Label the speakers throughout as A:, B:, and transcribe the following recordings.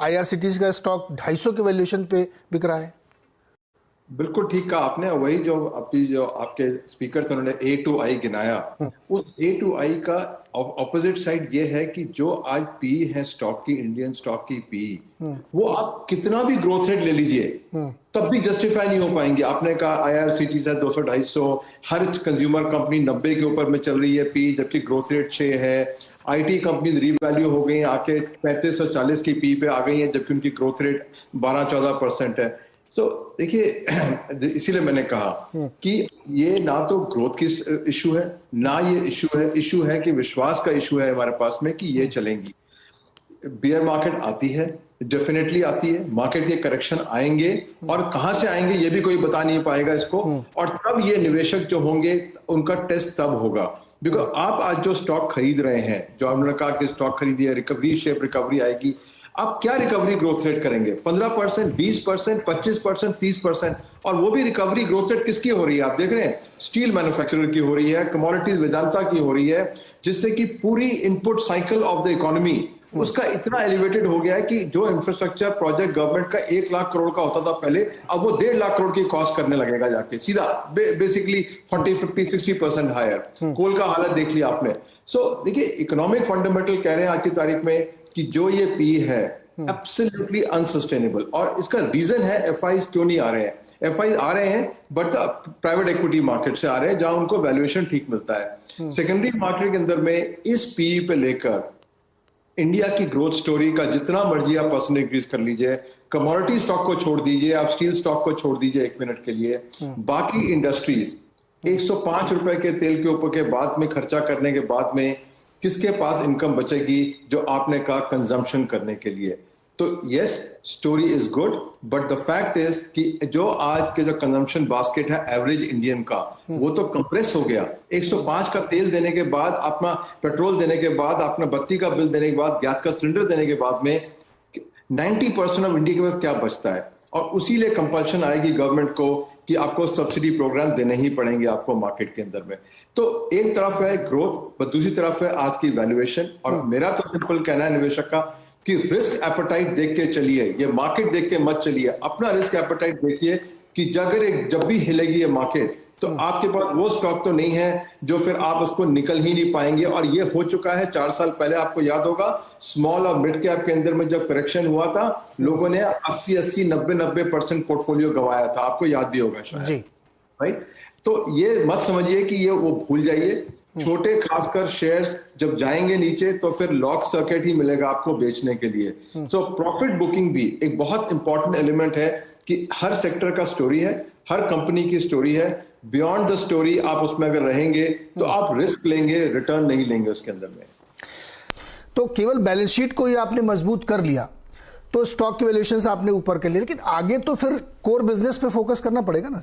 A: IRCTC का stock 250 के valuation पे बिक रहा है।
B: बिल्कुल ठीक कहा आपने। वही जो आपके स्पीकर थे उन्होंने A to I गिनाया, उस A to I का ऑपोजिट साइड ये है कि जो आज पी है स्टॉक की, इंडियन स्टॉक की पी, वो आप कितना भी ग्रोथ रेट ले लीजिए तब भी जस्टिफाई नहीं हो पाएंगे। आपने कहा IRCTC से 200-250, हर कंज्यूमर कंपनी 90 के ऊपर में चल रही है पी, जबकि ग्रोथ रेट 6 है। IT कंपनीज रीवैल्यू हो गई, आके 3540 की पी पे आ गई है, जबकि उनकी ग्रोथ रेट 12-14% है। तो देखिए, इसीलिए मैंने कहा कि ये ना तो ग्रोथ की इशू है, ना ये इशू है कि विश्वास का इशू है हमारे पास में कि ये चलेंगी। बियर मार्केट आती है, डेफिनेटली आती है, मार्केट के करेक्शन आएंगे, और कहां से आएंगे ये भी कोई बता नहीं पाएगा इसको, और तब ये निवेशक जो होंगे उनका टेस्ट तब होगा। बिकॉज आप आज जो स्टॉक खरीद रहे हैं, जो हमने कहा कि स्टॉक खरीदी है, रिकवरी शेप रिकवरी आएगी, आप क्या रिकवरी ग्रोथ रेट करेंगे? 15%, 20%, 25%, 30%, और वो भी रिकवरी ग्रोथ रेट किसकी हो रही है? आप देख रहे हैं स्टील मैन्युफैक्चरर की हो रही है, कमोडिटीज वेदांता की हो रही है, जिससे कि पूरी input cycle of the economy उसका इतना एलिवेटेड हो गया है कि जो इंफ्रास्ट्रक्चर प्रोजेक्ट गवर्नमेंट का 1 लाख करोड़ का होता था पहले, अब वो 1.5 लाख करोड़ की कॉस्ट करने लगेगा जाके सीधा, बेसिकली 40-50-60% हायर। कोल का हालत देख लिया आपने। सो देखिए, इकोनॉमिक फंडामेंटल कह रहे हैं आज की तारीख में कि जो ये पी है एब्सोल्युटली अनसस्टेनेबल, और इसका रीजन है FIs क्यों नहीं आ रहे हैं। FIs आ रहे हैं बट प्राइवेट इक्विटी मार्केट से आ रहे हैं, जहां उनको वैल्यूएशन ठीक मिलता है। सेकेंडरी मार्केट के अंदर में इस पी पे लेकर इंडिया की ग्रोथ स्टोरी का जितना मर्जी आप परसेंट इंक्रीज कर लीजिए, कमोडिटी स्टॉक को छोड़ दीजिए, आप स्टील स्टॉक को छोड़ दीजिए 1 मिनट के लिए, बाकी इंडस्ट्रीज 105 रुपए के तेल के ऊपर के बाद में खर्चा करने के बाद में किसके पास इनकम बचेगी जो आपने कहा कंजम्पशन करने के लिए? तो yes, story is good, but the fact is कि जो आज के जो कंजम्पशन बास्केट है एवरेज इंडियन का, वो तो कंप्रेस हो गया। 105 का तेल देने के बाद, अपना पेट्रोल देने के बाद, अपना बत्ती का बिल देने के बाद, गैस का सिलेंडर देने के बाद में 90% ऑफ इंडिया के पास क्या बचता है? और उसी लिए कंपल्शन आएगी गवर्नमेंट को कि आपको सब्सिडी प्रोग्राम देने ही पड़ेंगे आपको मार्केट के अंदर में। तो एक तरफ है ग्रोथ, पर दूसरी तरफ है आज की वैल्यूएशन। और मेरा तो सिंपल कहना है निवेशक का कि रिस्क एपेटाइट देख के चलिए, ये मार्केट देख के मत चलिए। अपना रिस्क एपेटाइट देखिए कि जब भी हिलेगी ये मार्केट, तो आपके पास वो स्टॉक तो नहीं है जो फिर आप उसको निकल ही नहीं पाएंगे। और ये हो चुका है 4 साल पहले, आपको याद होगा स्मॉल और मिड कैप के अंदर में जब करेक्शन हुआ था, लोगों ने 80-80, 90% पोर्टफोलियो गंवाया था, आपको याद भी होगा शायद, राइट? तो ये मत समझिए कि ये वो भूल जाइए। छोटे खासकर शेयर्स जब जाएंगे नीचे तो फिर लॉक सर्किट ही मिलेगा आपको बेचने के लिए। सो प्रॉफिट बुकिंग भी एक बहुत इंपॉर्टेंट एलिमेंट है कि हर सेक्टर का स्टोरी है, हर कंपनी की स्टोरी है। बियॉन्ड द स्टोरी आप उसमें अगर रहेंगे तो आप रिस्क लेंगे, रिटर्न नहीं लेंगे उसके अंदर में।
A: तो केवल बैलेंस शीट को ही आपने मजबूत कर लिया तो स्टॉक की वैल्यूएशन आपने ऊपर कर लिया, लेकिन आगे तो फिर कोर बिजनेस पे फोकस करना पड़ेगा ना।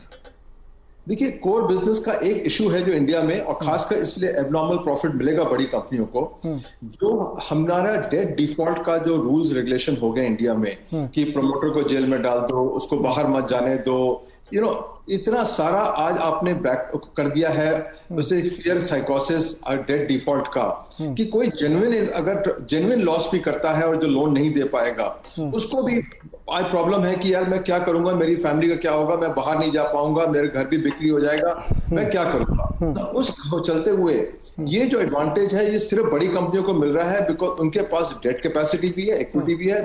B: देखिए, कोर बिजनेस का एक इशू है जो इंडिया में, और खासकर इसलिए एबनॉर्मल प्रॉफिट मिलेगा बड़ी कंपनियों को, जो हमारा डेट डिफॉल्ट का जो रूल्स रेगुलेशन हो गए इंडिया में कि प्रमोटर को जेल में डाल दो, उसको बाहर मत जाने दो, इतना सारा आज आपने बैक कर दिया है उसे फियर साइकोसिस और डेट डिफॉल्ट का, कि कोई जेन्युइन लॉस भी करता है और जो लोन नहीं दे पाएगा उसको भी आज प्रॉब्लम है कि यार मैं क्या करूंगा, मेरी फैमिली का क्या होगा, मैं बाहर नहीं जा पाऊंगा, मेरे घर भी बिक्री हो जाएगा, मैं क्या करूंगा। तो उस चलते हुए ये जो एडवांटेज है ये सिर्फ बड़ी कंपनियों को मिल रहा है, बिकॉज उनके पास डेट कैपेसिटी भी है, इक्विटी भी है,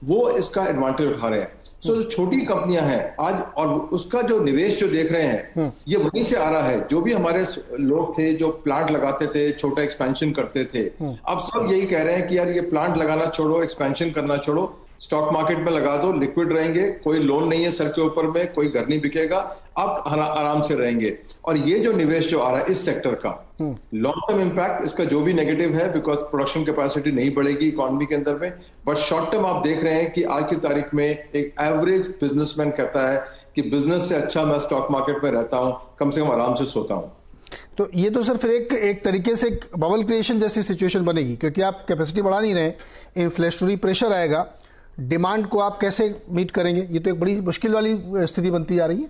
B: वो इसका एडवांटेज उठा रहे हैं। सो जो छोटी कंपनियां हैं आज, और उसका जो निवेश जो देख रहे हैं ये वहीं से आ रहा है। जो भी हमारे लोग थे जो प्लांट लगाते थे, छोटा एक्सपेंशन करते थे, अब सब यही कह रहे हैं कि यार ये प्लांट लगाना छोड़ो, एक्सपेंशन करना छोड़ो, स्टॉक मार्केट में लगा दो, लिक्विड रहेंगे, कोई लोन नहीं है सर के ऊपर में, कोई घर नहीं बिकेगा, आप आराम से रहेंगे। और ये जो निवेश जो आ रहा है इस सेक्टर का, लॉन्ग टर्म इंपैक्ट इसका जो भी नेगेटिव है, बिकॉज प्रोडक्शन कैपेसिटी नहीं बढ़ेगी इकोनॉमी के अंदर में, बट शॉर्ट टर्म आप देख रहे हैं कि आज की तारीख में एक एवरेज बिजनेसमैन कहता है कि बिजनेस से अच्छा मैं स्टॉक मार्केट में रहता हूं, कम से कम आराम से सोता हूं।
A: तो ये तो सर फिर एक तरीके से एक बबल क्रिएशन जैसी सिचुएशन बनेगी, क्योंकि आप कैपेसिटी बढ़ा नहीं रहे, इन्फ्लेशनरी प्रेशर आएगा, डिमांड को आप कैसे मीट करेंगे? ये तो एक बड़ी मुश्किल वाली स्थिति बनती जा रही है।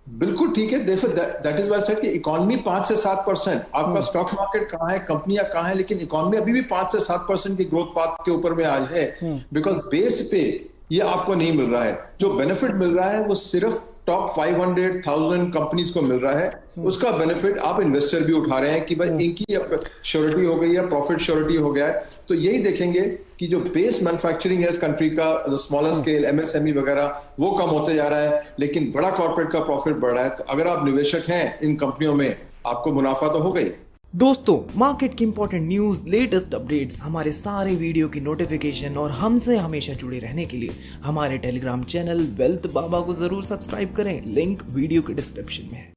B: बिल्कुल ठीक है। देखो दैट इज वाई सेड कि इकोनॉमी 5 से 7%, आपका स्टॉक मार्केट कहाँ है, कंपनियां कहाँ है, लेकिन इकोनॉमी अभी भी 5 से 7% की ग्रोथ पाथ के ऊपर में आज है, बिकॉज बेस पे ये आपको नहीं मिल रहा है। जो बेनिफिट मिल रहा है वो सिर्फ टॉप 500,000 कंपनीज को मिल रहा है। उसका बेनिफिट आप इन्वेस्टर भी उठा रहे हैं कि भाई इनकी श्योरिटी हो गई है, प्रॉफिट श्योरिटी हो गया है। तो यही देखेंगे कि जो बेस मैन्युफैक्चरिंग है इस कंट्री का, स्मॉलर स्केल एमएसएमई वगैरह, वो कम होते जा रहा है, लेकिन बड़ा कॉर्पोरेट का प्रॉफिट बढ़ रहा है। तो अगर आप निवेशक हैं इन कंपनियों में, आपको मुनाफा तो हो गई।
C: दोस्तों, मार्केट की इंपॉर्टेंट न्यूज, लेटेस्ट अपडेट्स, हमारे सारे वीडियो की नोटिफिकेशन और हमसे हमेशा जुड़े रहने के लिए हमारे टेलीग्राम चैनल वेल्थ बाबा को जरूर सब्सक्राइब करें। लिंक वीडियो के डिस्क्रिप्शन में है।